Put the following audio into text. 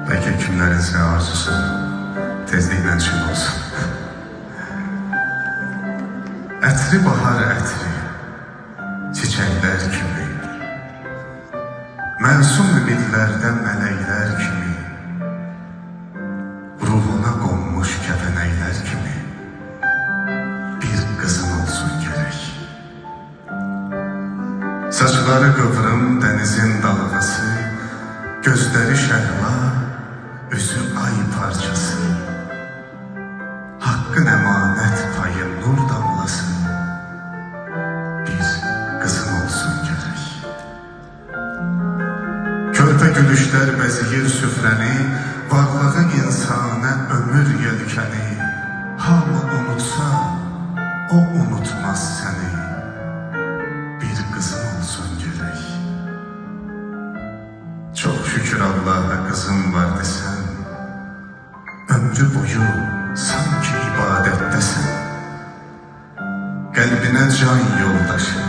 Bəlkə kimlərinizə arzusu tezliklə çün olsun. Ətri bahar ətri, çiçəklər kimi, məsum ümidlərdən mələklər kimi, ruhuna qonmuş kəfənəklər kimi bir qızın olsun gərək. Saçları qıvrım dənizin dalğası, gözləri şəhla, üzü ay parçası, haqqın əmanət payı nur damlası, bir qızın olsun gərək. Körpə gülüşlər bəziyir süfrəni, varlığı insana ömür yelkəni, hamı unutsa, o unutmaz səni, bir qızın olsun gərək. Çox şükür Allah'a qızım var desən, ömrü boyu sanki ibadətdəsən, qəlbinə can yoldaşı,